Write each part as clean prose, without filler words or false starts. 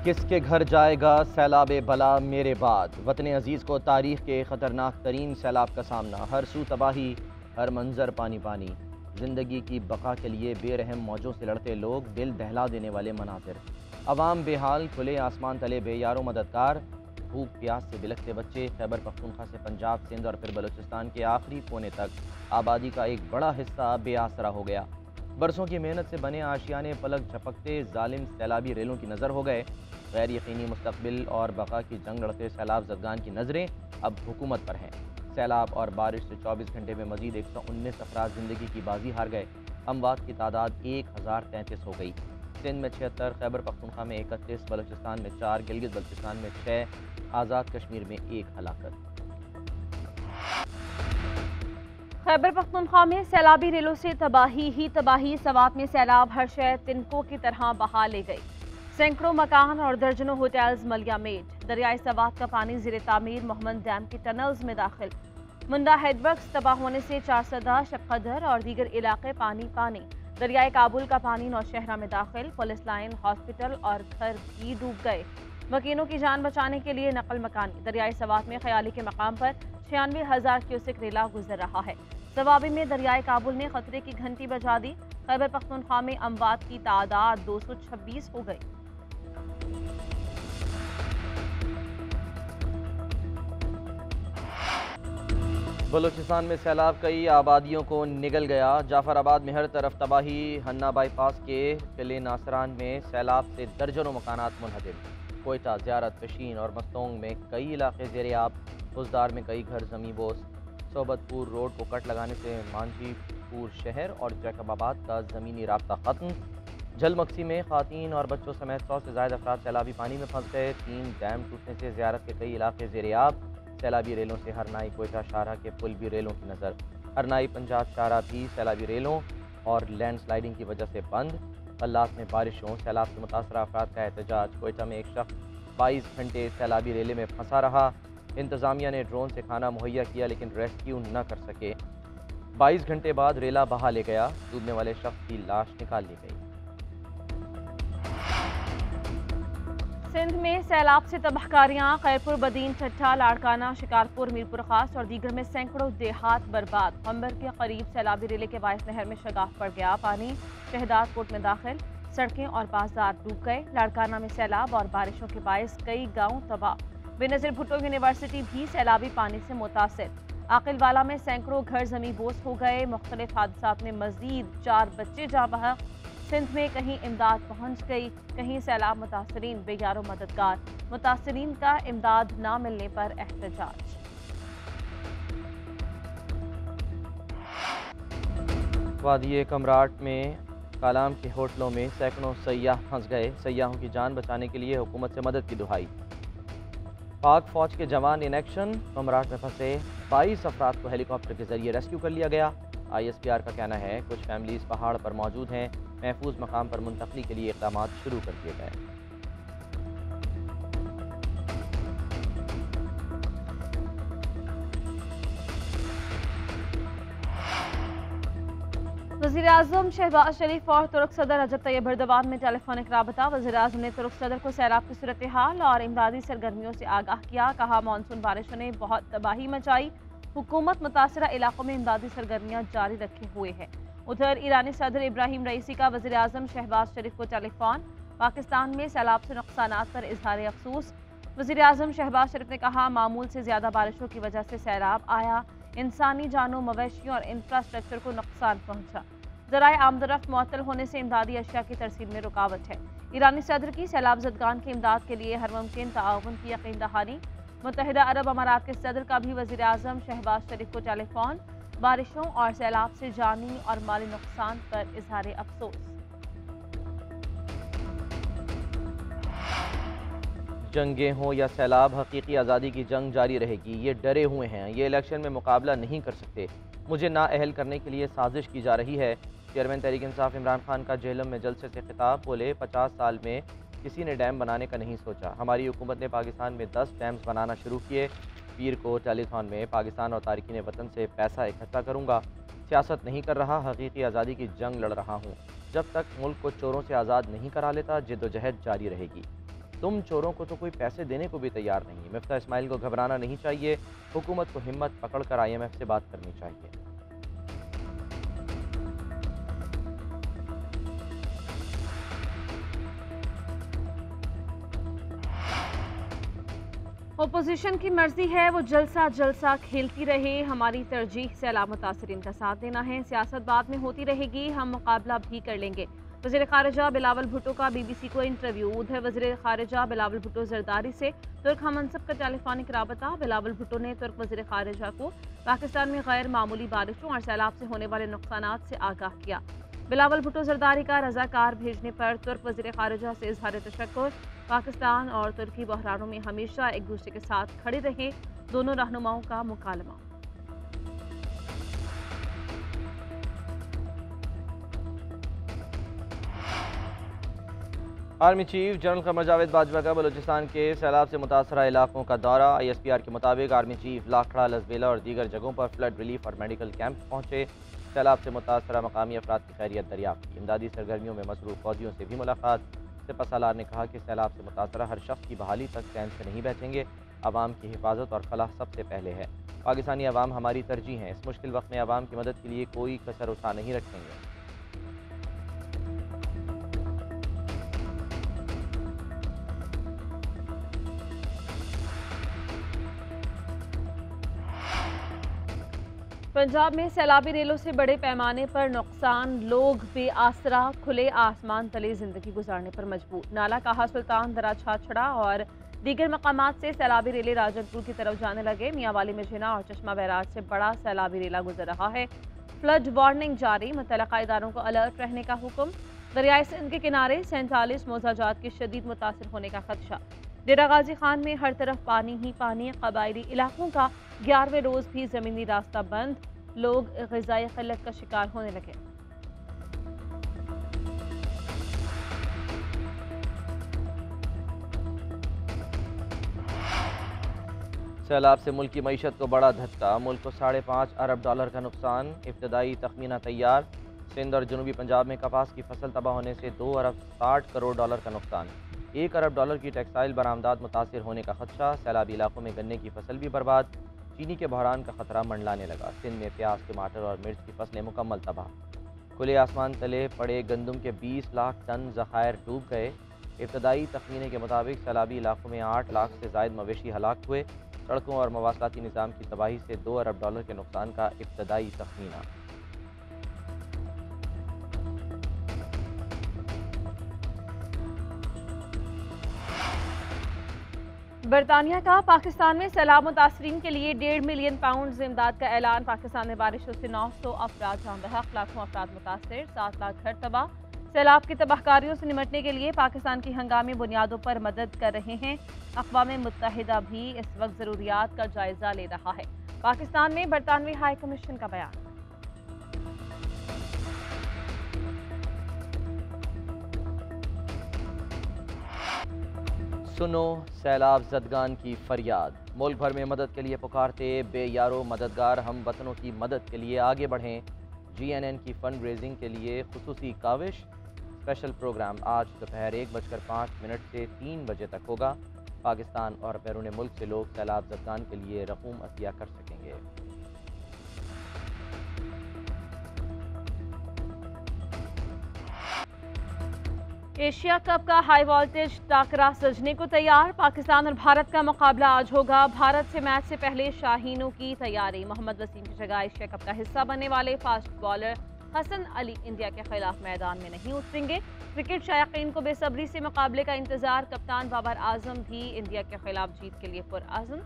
किसके घर जाएगा सैलाब बला मेरे बाद। वतन अजीज़ को तारीख़ के ख़तरनाक तरीन सैलाब का सामना। हर सू तबाही, हर मंजर पानी पानी। ज़िंदगी की बका के लिए बेरहम मौजों से लड़ते लोग, दिल दहला देने वाले मनाज़िर। अवाम बेहाल, खुले आसमान तले बेयारो मददगार। भूख प्यास से बिलखते बच्चे। खैबर पख्तूनख्वा से पंजाब, सिंध और फिर बलूचिस्तान के आखिरी कोने तक आबादी का एक बड़ा हिस्सा बेआसरा हो गया। बरसों की मेहनत से बने आशियाने पलक झपकते जालिम सैलाबी रेलों की नज़र हो गए। गैर यकीनी मुस्तकबिल और बका की जंग लड़ते सैलाब ज़दगान की नज़रें अब हुकूमत पर हैं। सैलाब और बारिश से 24 घंटे में मजीद 119 अफराद ज़िंदगी की बाजी हार गए। अमवात की तादाद 1033 हो गई। सिंध में 76, खैबर पख्तूनख्वा में 31, बलूचिस्तान में 4, गिलगित बल्तिस्तान में 6, आज़ाद कश्मीर में 1 हलाकत। खैबर पख्तूनख्वा में सैलाबी रेलों से तबाही ही तबाही। सवात में सैलाब हर शय तिनकों की तरह बहा ले गई। सैकड़ों मकान और दर्जनों होटल्स मलिया मेट। दरियाई सवात का पानी ज़ेर तामीर मोहम्मद डैम की टनल्स में दाखिल। मुंडा हेडवर्क्स तबाह होने से 410, शबकदर और दीगर इलाके पानी पानी। दरियाई काबुल का पानी नौशहरा में दाखिल। पुलिस लाइन, हॉस्पिटल और घर भी डूब गए। मकीनों की जान बचाने के लिए नकल मकानी। दरियाई सवात में ख्याली के मकाम पर 96,000 क्यूसिक रेला गुजर रहा है। सवाबी में दरियाई काबुल ने खतरे की घंटी बजा दी। खैबर पख्तूनख्वा में अमवात की तादाद 226 हो गई। बलूचिस्तान में सैलाब कई आबादियों को निगल गया। जाफराबाद में हर तरफ तबाही। हन्ना बाईपास के किले नासरान में सैलाब से दर्जनों मकानात मुनहदिम। कोयटा, ज़ियारत, पेशीन और मस्तोंग में कई इलाके ज़ेरे आब। बुजदार में कई घर ज़मीं बोस। सोबतपुर रोड को कट लगाने से मांझीपुर शहर और जैकबाबाद का ज़मीनी राब्ता ख़त्म। झलमक्सी में ख़ातीन और बच्चों समेत 100 से ज़ायद अफराद सैलाबी पानी में फंस गए। 3 डैम टूटने से ज़ियारत के कई इलाके ज़ेरे आब। सैलाबी रेलों से हरनाई कोयटा शाहरा के पुल भी रेलों की नज़र। हरनाई पंजाब शाहरा भी सैलाबी रेलों और लैंड स्लाइडिंग की वजह से बंद। कल्लात में बारिशों, सैलाब से मुतासरा अफराद का एहतजाज। कोयटा में एक शख्स 22 घंटे सैलाबी रेले में फंसा रहा। इंतज़ामिया ने ड्रोन से खाना मुहैया किया लेकिन रेस्क्यू न कर सके। 22 घंटे बाद रेला बहा ले गया। डूबने वाले शख्स की लाश निकाल ली गई। सिंध में सैलाब से तबाहकारियां। खैरपुर, बदीन, ठट्ठा, लाड़काना, शिकारपुर, मीरपुर खास और दीगर में सैकड़ों देहात बर्बाद। खंबर के करीब सैलाबी रेले के बायस नहर में शगाफ पड़ गया पानी। शहदाद कोट में दाखिल। सड़कें और बाजार डूब गए। लाड़काना में सैलाब और बारिशों के बायस कई गाँव तबाह। बेनज़ीर भुट्टो यूनिवर्सिटी भी सैलाबी पानी से मुतासिर। आकिलवाला में सैकड़ों घर ज़मीं बोस हो गए। मुख्तलिफ हादसात में मजीद 4 बच्चे जाँ बहक। सिंध में कहीं इमदाद पहुंच गई, कहीं सैलाब मुतासरीन बेयारो मददगार। मुतासरीन का इमदाद ना मिलने पर एहतजाज। वादिये कमराट में कालाम के होटलों में सैकड़ों सयाह फंस गए। सयाहों की जान बचाने के लिए हुकूमत से मदद की दुहाई। पाक फौज के जवान इन एक्शन। कमराट में फंसे 22 अफराद को हेलीकॉप्टर के जरिए रेस्क्यू कर लिया गया। ISPR का कहना है कुछ फैमिलीज पहाड़ पर मौजूद हैं। महफूज मकाम पर मुंतकली के लिए इक़दामात शुरू कर दिए गए। वज़ीर-ए-आज़म शहबाज शरीफ और तुर्क सदर रजब तैयब एर्दोगान में टेलीफोनिक राबता। वज़ीर-ए-आज़म ने तुर्क सदर को सैलाब की सूरत हाल और इमदादी सरगर्मियों से आगाह किया। कहा मानसून बारिशों ने बहुत तबाही मचाई। हुकूमत मुतासरा इलाकों में इमदादी सरगर्मियाँ जारी रखे हुए है। उधर ईरानी सदर इब्राहिम रईसी का वज़ीर-ए-आज़म शहबाज शरीफ को टेलीफोन। पाकिस्तान में सैलाब से नुकसानात पर इजहार अफसोस। वज़ीर-ए-आज़म शहबाज शरीफ ने कहा मामूल से ज़्यादा बारिशों की वजह से सैलाब आया। इंसानी जानों, मवेशियों और इंफ्रास्ट्रक्चर को नुकसान पहुंचा। ज़राए आमदरफ्त मुअत्तल होने से इमदादी अशिया की तरसील में रुकावट है। ईरानी सदर की सैलाब ज़दगान की इमदाद के लिए हर मुमकिन ताउन की यकीन दहानी। मुत्तहिदा अरब अमारात के सदर का भी वज़ीर-ए-आज़म शहबाज शरीफ को टेलीफोन। बारिशों और सैलाब से जानी और माली नुकसान पर इजहार अफसोस। जंगें हों या सैलाब, हकीकी आज़ादी की जंग जारी रहेगी। ये डरे हुए हैं, ये इलेक्शन में मुकाबला नहीं कर सकते। मुझे नाअहल करने के लिए साजिश की जा रही है। चेयरमैन तहरीक इंसाफ इमरान खान का जेहलम में जलसे से खिताब। बोले 50 साल में किसी ने डैम बनाने का नहीं सोचा। हमारी हुकूमत ने पाकिस्तान में 10 डैम्स बनाना शुरू किए। पीर को टेलीथॉन में पाकिस्तान और तारकीन वतन से पैसा इकट्ठा करूँगा। सियासत नहीं कर रहा, हकीकी आज़ादी की जंग लड़ रहा हूँ। जब तक मुल्क को चोरों से आज़ाद नहीं करा लेता, जिद्दोजहद जारी रहेगी। तुम चोरों को तो कोई पैसे देने को भी तैयार नहीं। मिफ्ता इस्माइल को घबराना नहीं चाहिए, हुकूमत को हिम्मत पकड़कर IMF से बात करनी चाहिए। ओपोजिशन की मर्जी है वो जलसा जलसा खेलती रहे, हमारी तरजीह सैलाब मुतासरीन का साथ देना है। सियासत बाद में होती रहेगी, हम मुकाबला भी कर लेंगे। वज़ीर ख़ारिजा बिलावल भुट्टो का BBC को इंटरव्यू। उधर वज़ीर ख़ारिजा बिलावल भुट्टो जरदारी से तुर्क हमनसब का टेलीफोनिक राबता। बिलावल भुट्टो ने तुर्क वज़ीर ख़ारिजा को पाकिस्तान में गैर मामूली बारिशों और सैलाब से होने वाले नुकसानात से आगाह किया। बिलावल भुट्टो जरदारी का रज़ाकार भेजने पर तुर्क वज़ीर ख़ारिजा से इज़हार तशक्कुर। पाकिस्तान और तुर्की बहरानों में हमेशा एक दूसरे के साथ खड़े रहे, दोनों रहनुमाओं का मुकालमा। Army chief general Qamar Javed Bajwa का बलूचिस्तान के सैलाब से मुतासरा इलाकों का दौरा। ISPR के मुताबिक आर्मी चीफ लाखड़ा, लसबेला और दीगर जगहों पर फ्लड रिलीफ और मेडिकल कैंप पहुंचे। सैलाब से मुतासरा मकामी अफराद की खैरियत दरियाफ्त की। इमदादी सरगर्मियों में मसरूफ फौजियों से भी मुलाकात। सिपहसालार ने कहा कि सैलाब से मुतासरा हर शख्स की बहाली तक चैन से नहीं बैठेंगे। अवाम की हिफाजत और फलाह सबसे पहले है। पाकिस्तानी अवाम हमारी तरजीह है। इस मुश्किल वक्त में अवाम की मदद के लिए कोई कसर उठा नहीं रखेंगे। पंजाब में सैलाबी रेलों से बड़े पैमाने पर नुकसान, लोग बेआसरा खुले आसमान तले जिंदगी गुजारने पर मजबूर। नाला कहा सुल्तान दरा छाछड़ा और दीगर मकामात से सैलाबी रेले राजनपुर की तरफ जाने लगे। मियांवाली में जिना और चश्मा बैराज से बड़ा सैलाबी रेला गुजर रहा है। फ्लड वार्निंग जारी, मुतल्लिका इदारों को अलर्ट रहने का हुक्म। दरियाए सिंध के किनारे 47 मौजाजात के शदीद मुतासर होने का खदशा। डेरा गाजी खान में हर तरफ पानी ही पानी। कबायली इलाकों का 11वें रोज भी जमीनी रास्ता बंद, लोग ग़िज़ाई क़िल्लत का शिकार होने लगे। सैलाब से मुल्क की मईशत को बड़ा धक्का। मुल्क को $5.5 अरब का नुकसान। इब्तदाई तखमीना तैयार। सिंध और जनूबी पंजाब में कपास की फसल तबाह होने से $2 अरब 60 करोड़ का नुकसान। $1 अरब की टेक्सटाइल बरामदात मुतासिर होने का खदशा। सैलाबी इलाकों में गन्ने की फसल भी बर्बाद। चीनी के बहरान का खतरा मंडलाने लगा। सिंध में प्याज, टमाटर और मिर्च की फसलें मुकम्मल तबाह। खुले आसमान तले पड़े गंदम के 20 लाख टन ज़खायर डूब गए। इब्तदाई तखमीने के मुताबिक सैलाबी इलाकों में 8 लाख से ज़ायद मवेशी हलाक हुए। सड़कों और मवासलाती निज़ाम की तबाही से $2 अरब के नुकसान का इब्तदाई तखमीना। बरतानिया का पाकिस्तान में सैलाब मुतासरीन के लिए £1.5 मिलियन इमदाद का ऐलान। पाकिस्तान में बारिशों से 900 अफराद जान बहक, लाखों अफराद मुतासर, 7 लाख घर तबाह। सैलाब की तबाहकारियों से निमटने के लिए पाकिस्तान की हंगामी बुनियादों पर मदद कर रहे हैं। अक़वाम मुत्तहिदा भी इस वक्त ज़रूरियात का जायजा ले रहा है। पाकिस्तान में बरतानवी हाई कमीशन का बयान। सुनो सैलाब ज़दगान की फरियाद। मुल्क भर में मदद के लिए पुकारते बेयारो मददगार हम वतनों की मदद के लिए आगे बढ़ें। GNN की फंड रेजिंग के लिए खुसूसी काविश। स्पेशल प्रोग्राम आज दोपहर 1:05 से 3 बजे तक होगा। पाकिस्तान और बैरून मुल्क से लोग सैलाब ज़दगान के लिए रकूम अतिया कर सकेंगे। एशिया कप का हाई वोल्टेज टाकरा सजने को तैयार। पाकिस्तान और भारत का मुकाबला आज होगा। भारत से मैच से पहले शाहीनों की तैयारी। मोहम्मद वसीम की जगह एशिया कप का हिस्सा बनने वाले fast bowler Hasan Ali India के खिलाफ मैदान में नहीं उतरेंगे। क्रिकेट शायकीन को बेसब्री से मुकाबले का इंतजार। कप्तान बाबर आजम भी इंडिया के खिलाफ जीत के लिए पुरअज़्म।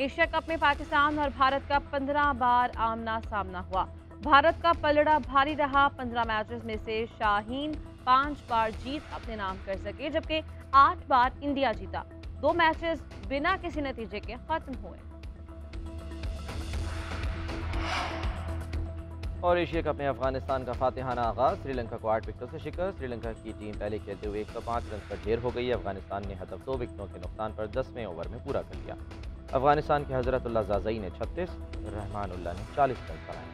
एशिया कप में पाकिस्तान और भारत का 15 बार आमना सामना हुआ। भारत का पलड़ा भारी रहा। 15 मैचेस में से शाहीन 5 बार जीत अपने नाम कर सके, जबकि 8 बार इंडिया जीता। 2 मैचेस बिना किसी नतीजे के खत्म हुए। और एशिया कप में अफगानिस्तान का फातिहाना आगाज। श्रीलंका को 8 विकेटों से शिकस्त। श्रीलंका की टीम पहले खेलते हुए 105 रन पर ढेर हो गई। अफगानिस्तान ने हदफ 2 विकेटों के नुकसान पर 10वें ओवर में पूरा कर लिया। अफगानिस्तान के हजरतुल्लाह जाज़ई ने 36, रहमानुल्लाह ने 40 रन बनाए।